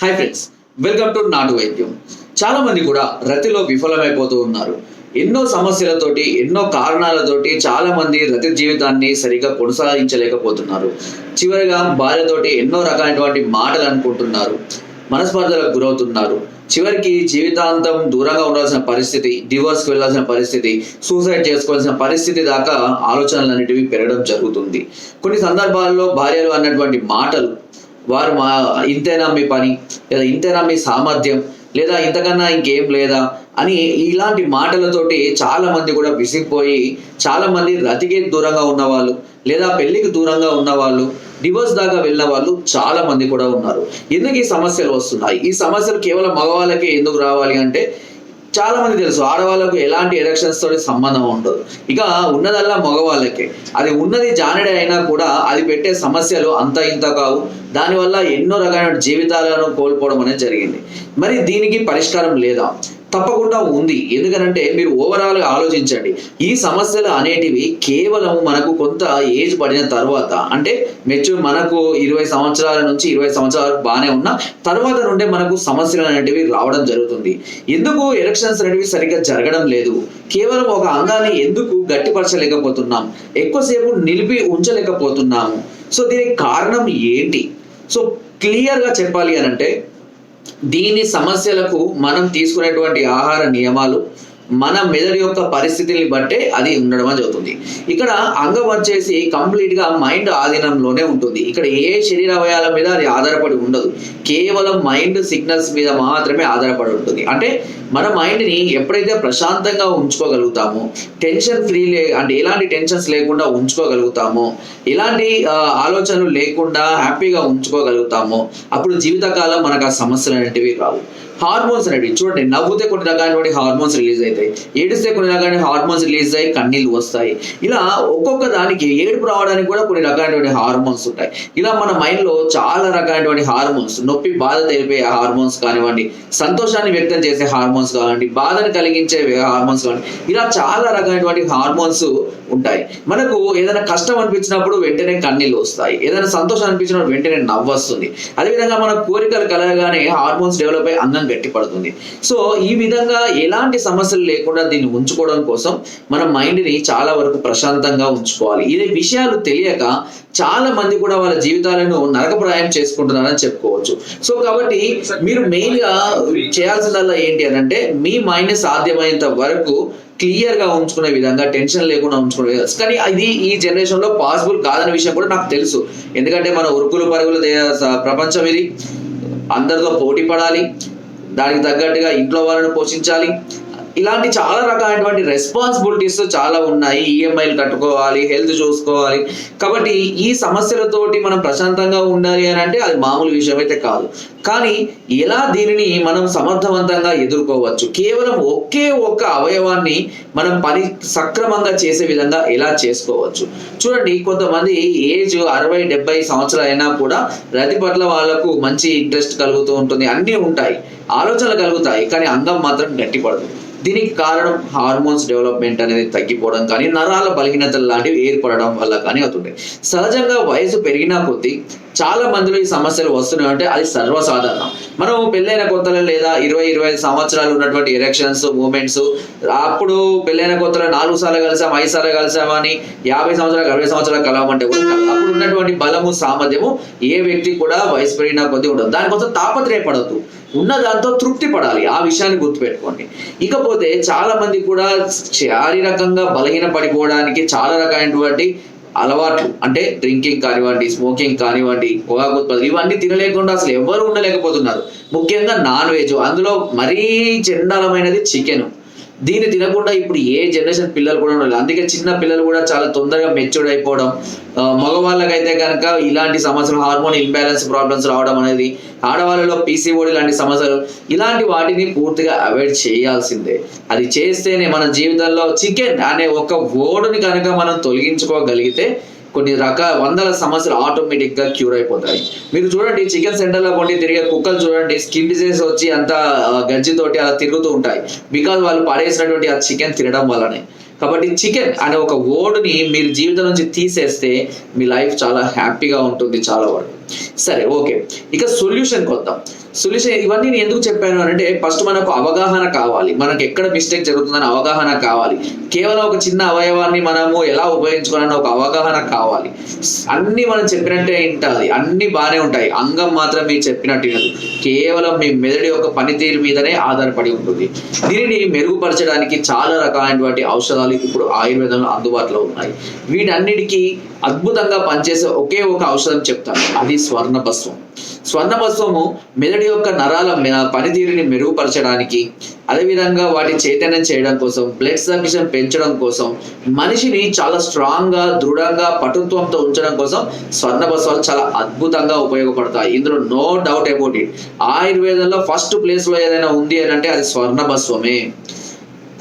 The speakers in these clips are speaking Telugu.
హాయ్ ఫ్రెండ్స్, వెల్కమ్ టు నాటు వైద్యం. చాలా మంది కూడా రతిలో విఫలమైపోతూ ఉన్నారు. ఎన్నో సమస్యలతోటి, ఎన్నో కారణాలతోటి చాలా మంది రతి జీవితాన్ని సరిగ్గా కొనసాగించలేకపోతున్నారు. చివరిగా భార్యతోటి ఎన్నో రకాలైనటువంటి మాటలు అనుకుంటున్నారు, మనస్పర్ధలకు గురవుతున్నారు. చివరికి జీవితాంతం దూరంగా ఉండాల్సిన పరిస్థితి, డివోర్స్కి వెళ్ళాల్సిన పరిస్థితి, సూసైడ్ చేసుకోవాల్సిన పరిస్థితి దాకా ఆలోచనలు అనేటివి పెరగడం జరుగుతుంది. కొన్ని సందర్భాల్లో భార్యలు అన్నటువంటి మాటలు, వారు ఇంతేనా మీ పని, లేదా ఇంతేనా మీ సామర్థ్యం, లేదా ఇంతకన్నా ఇంకేం లేదా అని ఇలాంటి మాటలతోటి చాలా మంది కూడా విసిగిపోయి, చాలా మంది రతికి దూరంగా ఉన్నవాళ్ళు, లేదా పెళ్లికి దూరంగా ఉన్నవాళ్ళు, డివోర్స్ దాకా వెళ్ళిన వాళ్ళు చాలా మంది కూడా ఉన్నారు. ఎందుకు ఈ సమస్యలు వస్తున్నాయి? ఈ సమస్యలు కేవలం మగవాళ్ళకే ఎందుకు రావాలి అంటే చాలా మంది తెలుసు, ఆడవాళ్ళకు ఎలాంటి ఎలక్షన్స్ తోటి సంబంధం ఉండదు. ఇక ఉన్నదల్లా మగవాళ్ళకే. అది ఉన్నది జానడే అయినా కూడా అది పెట్టే సమస్యలు అంత ఇంత కావు. దానివల్ల ఎన్నో రకాల జీవితాలను కోల్పోవడం అనేది జరిగింది. మరి దీనికి పరిష్కారం లేదా? తప్పకుండా ఉంది. ఎందుకనంటే మీరు ఓవరాల్ గా ఆలోచించండి. ఈ సమస్యలు అనేటివి కేవలం మనకు కొంత ఏజ్ పడిన తర్వాత, అంటే మెచ్యూర్ మనకు 20 సంవత్సరాల నుంచి 20 సంవత్సరాల వరకు బాగానే ఉన్న తర్వాత నుండే మనకు సమస్యలు అనేటివి రావడం జరుగుతుంది. ఎందుకు ఎలక్షన్స్ అనేటివి సరిగ్గా జరగడం లేదు? కేవలం ఒక అంగాన్ని ఎందుకు గట్టిపరచలేకపోతున్నాం, ఎక్కువసేపు నిలిపి ఉంచలేకపోతున్నాము? సో దీనికి కారణం ఏంటి? సో క్లియర్ గా చెప్పాలి అని అంటే, దీని సమస్యలకు మనం తీసుకునేటువంటి ఆహార నియమాలు, మన మెదడు యొక్క పరిస్థితిని బట్టే అది ఉండడం జరుగుతుంది. ఇక్కడ అంగం వచ్చేసి కంప్లీట్ గా మైండ్ ఆధీనంలోనే ఉంటుంది. ఇక్కడ ఏ శరీర అవయాల మీద అది ఆధారపడి ఉండదు. కేవలం మైండ్ సిగ్నల్స్ మీద మాత్రమే ఆధారపడి ఉంటుంది. అంటే మన మైండ్ ని ఎప్పుడైతే ప్రశాంతంగా ఉంచుకోగలుగుతామో, టెన్షన్ ఫ్రీ అంటే ఎలాంటి టెన్షన్స్ లేకుండా ఉంచుకోగలుగుతామో, ఎలాంటి ఆలోచనలు లేకుండా హ్యాపీగా ఉంచుకోగలుగుతామో, అప్పుడు జీవితకాలం మనకు ఆ సమస్యలు అనేటివి రావు. హార్మోన్స్ అనేవి చూడండి, నవ్వుతే కొన్ని రకాలైనటువంటి హార్మోన్స్ రిలీజ్ అవుతాయి, ఏడిస్తే కొన్ని రకాలైన హార్మోన్స్ రిలీజ్ అయ్యి కన్నీళ్ళు వస్తాయి. ఇలా ఒక్కొక్క దానికి, ఏడుపు రావడానికి కూడా కొన్ని రకాలైనటువంటి హార్మోన్స్ ఉంటాయి. ఇలా మన మైండ్ లో చాలా రకాలైనటువంటి హార్మోన్స్, నొప్పి బాధ తెలిపే హార్మోన్స్ కానివ్వండి, సంతోషాన్ని వ్యక్తం చేసే హార్మోన్స్ కానివ్వండి, బాధను కలిగించే హార్మోన్స్ కానివ్వండి, ఇలా చాలా రకాలైనటువంటి హార్మోన్స్ ఉంటాయి. మనకు ఏదైనా కష్టం అనిపించినప్పుడు వెంటనే కన్నీళ్ళు వస్తాయి, ఏదైనా సంతోషం అనిపించినప్పుడు వెంటనే నవ్వు వస్తుంది. అదేవిధంగా మన కోరికలు కలగగానే హార్మోన్స్ డెవలప్ అయ్యి అందం గట్టిపడుతుంది. సో ఈ విధంగా ఎలాంటి సమస్యలు లేకుండా దీన్ని ఉంచుకోవడం కోసం మన మైండ్ ని చాలా వరకు ప్రశాంతంగా ఉంచుకోవాలి. ఇది విషయాలు తెలియక చాలా మంది కూడా వాళ్ళ జీవితాలను నరకప్రాయం చేసుకుంటున్నారని చెప్పుకోవచ్చు. సో కాబట్టి మీరు మెయిన్ గా చేయాల్సిందల్లా ఏంటి అని అంటే, మీ మైండ్ ని సాధ్యమైనంత వరకు క్లియర్ గా ఉంచుకునే విధంగా, టెన్షన్ లేకుండా ఉంచుకునే విధంగా. కానీ ఇది ఈ జనరేషన్ లో పాసిబుల్ కాదనే విషయం కూడా నాకు తెలుసు. ఎందుకంటే మన ఉరుకులు పరుగులు ప్రపంచం ఇది. అందరితో పోటీ పడాలి, దానికి తగ్గట్టుగా ఇంట్లో వాళ్ళని పోషించాలి, ఇలాంటి చాలా రకాలైనటువంటి రెస్పాన్సిబిలిటీస్ చాలా ఉన్నాయి. ఈఎంఐలు కట్టుకోవాలి, హెల్త్ చూసుకోవాలి. కాబట్టి ఈ సమస్యలతోటి మనం ప్రశాంతంగా ఉండాలి అని అంటే అది మామూలు విషయం అయితే కాదు. కానీ ఎలా దీనిని మనం సమర్థవంతంగా ఎదుర్కోవచ్చు, కేవలం ఒకే ఒక్క అవయవాన్ని మనం పని సక్రమంగా చేసే విధంగా ఎలా చేసుకోవచ్చు? చూడండి, కొంతమంది ఏజ్ 60-70 సంవత్సరాలు అయినా కూడా రతి పట్ల వాళ్ళకు మంచి ఇంట్రెస్ట్ కలుగుతూ ఉంటుంది, అన్నీ ఉంటాయి, ఆలోచనలు కలుగుతాయి, కానీ అంగం మాత్రం గట్టిపడదు. దీనికి కారణం హార్మోన్స్ డెవలప్మెంట్ అనేది తగ్గిపోవడం కానీ, నరాల బలహీనతలు లాంటివి ఏర్పడడం వల్ల కానీ అవుతుంటాయి. సహజంగా వయసు పెరిగినా కొద్దీ చాలా మందిలో ఈ సమస్యలు వస్తున్నాయి అంటే అది సర్వసాధారణం. మనం పెళ్ళైన కొత్తలో లేదా 20-25 సంవత్సరాలు ఉన్నటువంటి ఎరెక్షన్స్ మూమెంట్స్, అప్పుడు పెళ్ళైన కొత్తలో 4 సార్లు కలిసాం, 5 సార్లు కలిసామని 50 సంవత్సరాలు 60 సంవత్సరాలు కలవమంటే కూడా అప్పుడు ఉన్నటువంటి బలము, సామర్థ్యము ఏ వ్యక్తి కూడా వయసు పెరిగినా కొద్దీ ఉండదు. దానికోసం తాపత్రయపడద్దు, ఉన్న దాంతో తృప్తి పడాలి. ఆ విషయాన్ని గుర్తుపెట్టుకోండి. ఇకపోతే చాలా మంది కూడా శారీరకంగా బలహీన పడిపోవడానికి చాలా రకాలైనటువంటి అలవాట్లు, అంటే డ్రింకింగ్ కానివ్వండి, స్మోకింగ్ కానివ్వండి, పొగాకు ఉత్పత్తులు, ఇవన్నీ తినలేకుండా అసలు ఎవరు ఉండలేకపోతున్నారు. ముఖ్యంగా నాన్ వెజ్, అందులో మరీ చండాలమైనది చికెన్. దీన్ని తినకుండా ఇప్పుడు ఏ జనరేషన్ పిల్లలు కూడా ఉండాలి. అందుకే చిన్న పిల్లలు కూడా చాలా తొందరగా మెచ్యూర్డ్ అయిపోవడం, మగవాళ్ళకైతే కనుక ఇలాంటి సమస్యలు, హార్మోన్ ఇంబ్యాలెన్స్ ప్రాబ్లమ్స్ రావడం అనేది, ఆడవాళ్ళలో పీసీఓడి లాంటి సమస్యలు, ఇలాంటి వాటిని పూర్తిగా అవాయిడ్ చేయాల్సిందే. అది చేస్తేనే మన జీవితంలో చికెన్ అనే ఒక వర్డ్ని కనుక మనం తొలగించుకోగలిగితే కొన్ని వందల సమస్యలు ఆటోమేటిక్ గా క్యూర్ అయిపోతాయి. మీరు చూడండి, చికెన్ సెంటర్ లో కొన్ని తిరిగే కుక్కలు చూడండి, స్కిన్ డిసీజ్ వచ్చి అంత గజ్జితోటి అలా తిరుగుతూ ఉంటాయి. బికాజ్ వాళ్ళు పడేసినటువంటి ఆ చికెన్ తినడం వల్లనే. కాబట్టి చికెన్ అనే ఒక వర్డ్ని మీరు జీవితం నుంచి తీసేస్తే మీ లైఫ్ చాలా హ్యాపీగా ఉంటుంది చాలా వరకు. సరే, ఓకే. ఇక సొల్యూషన్కి వద్దాం. సొల్యూషన్ ఇవన్నీ నేను ఎందుకు చెప్పాను అంటే, ఫస్ట్ మనకు అవగాహన కావాలి, మనకు ఎక్కడ మిస్టేక్ జరుగుతుందని అవగాహన కావాలి. కేవలం ఒక చిన్న అవయవాన్ని మనము ఎలా ఉపయోగించుకోవాలని ఒక అవగాహన కావాలి. అన్ని మనం చెప్పినట్టే వింటాది, అన్ని బాగానే ఉంటాయి, అంగం మాత్రం మీరు చెప్పినట్టు వినదు. కేవలం మీ మెదడు యొక్క పనితీరు మీదనే ఆధారపడి ఉంటుంది. దీనిని మెరుగుపరచడానికి చాలా రకాలైనటువంటి ఔషధాలు ఇప్పుడు ఆయుర్వేదంలో అందుబాటులో ఉన్నాయి. వీటన్నిటికీ అద్భుతంగా పనిచేసే ఒకే ఒక ఔషధం చెప్తాను, అది స్వర్ణభస్వం. స్వర్ణభస్వము మెదడు యొక్క నరాల పనితీరుని మెరుగుపరచడానికి, అదేవిధంగా వాటి చైతన్యం చేయడం కోసం, బ్లడ్ సర్క్యులేషన్ పెంచడం కోసం, మనిషిని చాలా స్ట్రాంగ్ గా, దృఢంగా, పటుత్వంతో ఉంచడం కోసం స్వర్ణభస్వాలు చాలా అద్భుతంగా ఉపయోగపడతాయి. ఇందులో నో డౌట్ అబౌట్ ఇట్. ఆయుర్వేదంలో ఫస్ట్ ప్లేస్ లో ఏదైనా ఉంది అని అంటే అది స్వర్ణభస్వమే.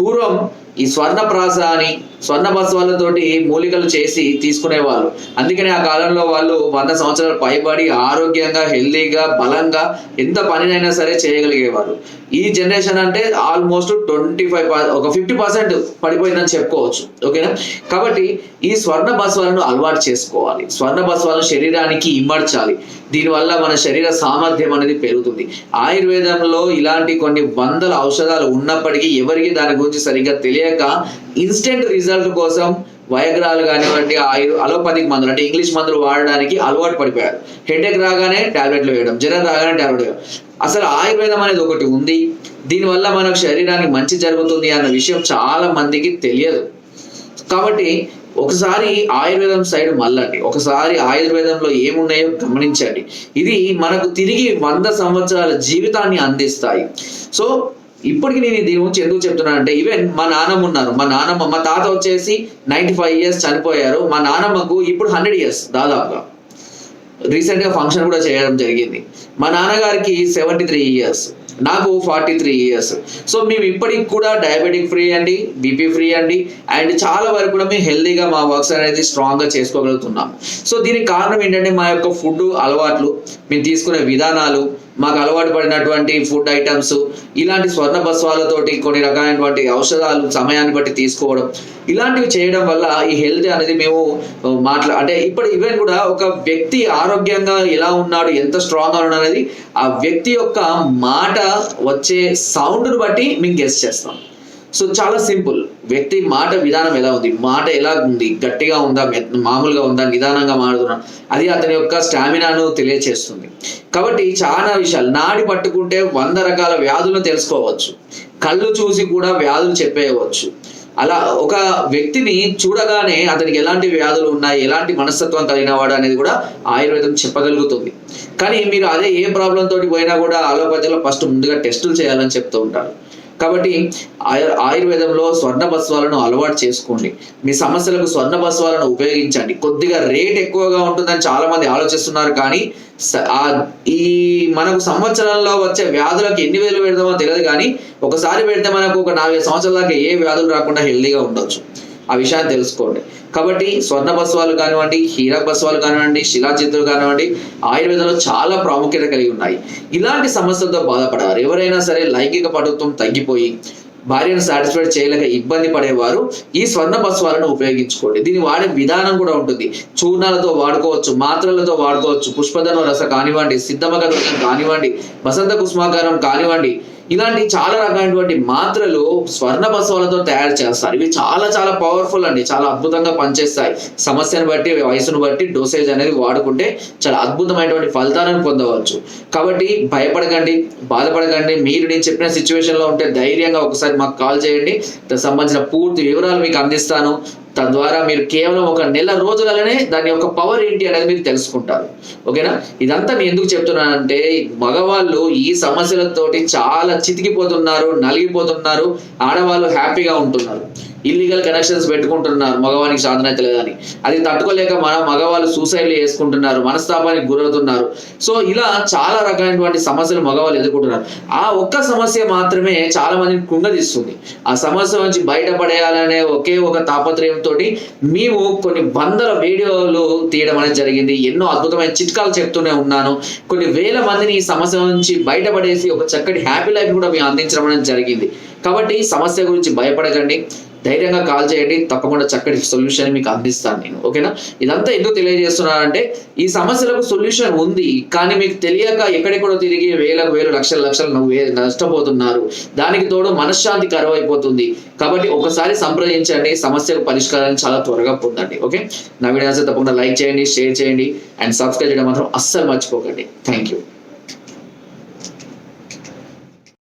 పూర్వం ఈ స్వర్ణప్రాస అని స్వర్ణభస్వాలతోటి మూలికలు చేసి తీసుకునేవాళ్ళు. అందుకనే ఆ కాలంలో వాళ్ళు 100 సంవత్సరాలు పైబడి ఆరోగ్యంగా, హెల్దీగా, బలంగా ఎంత పనినైనా సరే చేయగలిగేవారు. ఈ జనరేషన్ అంటే ఆల్మోస్ట్ 25 ఒక 50% పడిపోయిందని చెప్పుకోవచ్చు. ఓకేనా? కాబట్టి ఈ స్వర్ణభస్వాలను అలవాటు చేసుకోవాలి. స్వర్ణభస్వాలను శరీరానికి ఇమర్చాలి. దీనివల్ల మన శరీర సామర్థ్యం అనేది పెరుగుతుంది. ఆయుర్వేదంలో ఇలాంటి కొన్ని వందల ఔషధాలు ఉన్నప్పటికీ ఎవరికి దాని గురించి సరిగ్గా తెలియక ఇన్స్టెంట్ రిజల్ట్ కోసం వయగ్రాలు కానివ్వండి, అలోపతిక్ మందులు అంటే ఇంగ్లీష్ మందులు వాడడానికి అలవాటు పడిపోయారు. హెడేక్ రాగానే టాబ్లెట్లు వేయడం, జ్వరం రాగానే టాబ్లెట్ వేయడం. అసలు ఆయుర్వేదం అనేది ఒకటి ఉంది, దీనివల్ల మనకు శరీరానికి మంచి జరుగుతుంది అన్న విషయం చాలా మందికి తెలియదు. కాబట్టి ఒకసారి ఆయుర్వేదం సైడ్ మళ్ళండి, ఒకసారి ఆయుర్వేదంలో ఏమున్నాయో గమనించండి. ఇది మనకు తిరిగి 100 సంవత్సరాల జీవితాన్ని అందిస్తాయి. సో ఇప్పటికి నేను దీని గురించి ఎందుకు చెప్తున్నాను అంటే, ఈవెన్ మా నాన్నమ్మ ఉన్నారు, మా తాత వచ్చేసి 95 years చనిపోయారు. మా నాన్నమ్మకు ఇప్పుడు 100 years దాదాపుగా. రీసెంట్ గా ఫంక్షన్ కూడా చేయడం జరిగింది. మా నాన్నగారికి 73 years, నాకు 43 years. సో మేము ఇప్పటికి కూడా డయాబెటిక్ ఫ్రీ అండి, బీపీ ఫ్రీ అండి, అండ్ చాలా వరకు కూడా మేము హెల్దీగా మా వర్క్స్ అనేది స్ట్రాంగ్ గా చేసుకోగలుగుతున్నాం. సో దీనికి కారణం ఏంటంటే మా యొక్క ఫుడ్ అలవాట్లు, మేము తీసుకునే విధానాలు, మాకు అలవాటు పడినటువంటి ఫుడ్ ఐటమ్స్, ఇలాంటి స్వర్ణభస్వాలతోటి కొన్ని రకాలైనటువంటి ఔషధాలు సమయాన్ని బట్టి తీసుకోవడం, ఇలాంటివి చేయడం వల్ల ఈ హెల్త్ అనేది మేము అంటే ఇప్పుడు ఈవెన్ కూడా ఒక వ్యక్తి ఆరోగ్యంగా ఎలా ఉన్నాడు, ఎంత స్ట్రాంగ్ గా ఉన్నాడు అనేది ఆ వ్యక్తి యొక్క మాట వచ్చే సౌండ్ను బట్టి మేము గెస్ చేస్తాం. సో చాలా సింపుల్, వ్యక్తి మాట విధానం ఎలా ఉంది, మాట ఎలా ఉంది, గట్టిగా ఉందా, మామూలుగా ఉందా, నిదానంగా మారుతున్నా, అది అతని యొక్క స్టామినాను తెలియచేస్తుంది. కాబట్టి చాలా విషయాలు నాడి పట్టుకుంటే 100 రకాల వ్యాధులను తెలుసుకోవచ్చు, కళ్ళు చూసి కూడా వ్యాధులు చెప్పేయవచ్చు. అలా ఒక వ్యక్తిని చూడగానే అతనికి ఎలాంటి వ్యాధులు ఉన్నాయి, ఎలాంటి మనస్తత్వం కలిగిన వాడు అనేది కూడా ఆయుర్వేదం చెప్పగలుగుతుంది. కానీ మీరు అదే ఏ ప్రాబ్లం తోటి పోయినా కూడా అలోపతిలో ఫస్ట్ ముందుగా టెస్టులు చేయాలని చెప్తూ ఉంటారు. కాబట్టి ఆయుర్వేదంలో స్వర్ణభస్వాలను అలవాటు చేసుకోండి. మీ సమస్యలకు స్వర్ణభస్వాలను ఉపయోగించండి. కొద్దిగా రేట్ ఎక్కువగా ఉంటుందని చాలా మంది ఆలోచిస్తున్నారు, కానీ ఈ మనకు సంవత్సరాల్లో వచ్చే వ్యాధులకు ఎన్ని వేలు పెడదామో తెలియదు, కానీ ఒకసారి పెడితే మనకు ఒక 4 సంవత్సరాల దాకా ఏ వ్యాధులు రాకుండా హెల్దీగా ఉండొచ్చు. ఆ విషయాన్ని తెలుసుకోండి. కాబట్టి స్వర్ణభస్వాలు కానివ్వండి, హీరభస్వాలు కానివ్వండి, శిలాజిత్తులు కానివ్వండి, ఆయుర్వేదంలో చాలా ప్రాముఖ్యత కలిగి ఉన్నాయి. ఇలాంటి సమస్యలతో బాధపడేవారు ఎవరైనా సరే, లైంగిక పటుత్వం తగ్గిపోయి భార్యను సాటిస్ఫైడ్ చేయలేక ఇబ్బంది పడేవారు ఈ స్వర్ణభస్వాలను ఉపయోగించుకోండి. దీన్ని వాడే విధానం కూడా ఉంటుంది. చూర్ణాలతో వాడుకోవచ్చు, మాత్రలతో వాడుకోవచ్చు, పుష్పధను రస కానివ్వండి, సిద్ధమగ కానివ్వండి, వసంత కుస్మాకారం కానివ్వండి, ఇలాంటి చాలా రకాలైనటువంటి మాత్రలు స్వర్ణభస్వాలతో తయారు చేస్తారు. ఇవి చాలా చాలా పవర్ఫుల్ అండి, చాలా అద్భుతంగా పనిచేస్తాయి. సమస్యను బట్టి, వయసును బట్టి డోసేజ్ అనేది వాడుకుంటే చాలా అద్భుతమైనటువంటి ఫలితాలను పొందవచ్చు. కాబట్టి భయపడకండి, బాధపడకండి. మీరు నేను చెప్పిన సిచ్యువేషన్ లో ఉంటే ధైర్యంగా ఒకసారి మాకు కాల్ చేయండి. దానికి సంబంధించిన పూర్తి వివరాలు మీకు అందిస్తాను. తద్వారా మీరు కేవలం 1 నెల రోజులనే దాని యొక్క పవర్ ఏంటి అనేది మీరు తెలుసుకుంటారు. ఓకేనా? ఇదంతా నేను ఎందుకు చెప్తున్నానంటే, మగవాళ్ళు ఈ సమస్యలతోటి చాలా చితికిపోతున్నారు, నలిగిపోతున్నారు, ఆడవాళ్ళు హ్యాపీగా ఉంటున్నారు. ఇల్లీగల్ కనెక్షన్స్ పెట్టుకుంటున్నారు, మగవానికి సాధన అయితే లేదని. అది తట్టుకోలేక మగవాళ్ళు సూసైడ్లు చేసుకుంటున్నారు, మనస్తాపానికి గురవుతున్నారు. సో ఇలా చాలా రకాలైనటువంటి సమస్యలు మగవాళ్ళు ఎదుర్కొంటున్నారు. ఆ ఒక్క సమస్య మాత్రమే చాలా మందిని కుంగదీస్తుంది. ఆ సమస్య నుంచి బయటపడేయాలనే ఒకే ఒక తాపత్రయంతో మేము కొన్ని 100 వీడియోలు తీయడం అనేది జరిగింది. ఎన్నో అద్భుతమైన చిట్కాలు చెప్తూనే ఉన్నాను. కొన్ని వేల మందిని ఈ సమస్య నుంచి బయటపడేసి ఒక చక్కటి హ్యాపీ లైఫ్ కూడా మేము అందించడం అనేది జరిగింది. కాబట్టి సమస్య గురించి భయపడకండి. ధైర్యంగా కాల్ చేయండి, తప్పకుండా చక్కటి సొల్యూషన్ మీకు అందిస్తాను నేను. ఓకేనా? ఇదంతా ఎందుకు తెలియజేస్తున్నానంటే ఈ సమస్యలకు సొల్యూషన్ ఉంది, కానీ మీకు తెలియక ఎక్కడెక్కడో తిరిగి వేలు లక్షలు నష్టపోతున్నారు. దానికి తోడు మనశ్శాంతి కరువైపోతుంది. కాబట్టి ఒకసారి సంప్రదించండి, సమస్యకు పరిష్కారాన్ని చాలా త్వరగా పొందండి. ఓకే, నా వీడియోస్ తప్పకుండా లైక్ చేయండి, షేర్ చేయండి అండ్ సబ్స్క్రైబ్ చేయడం మాత్రం అస్సలు మర్చిపోకండి. Thank you.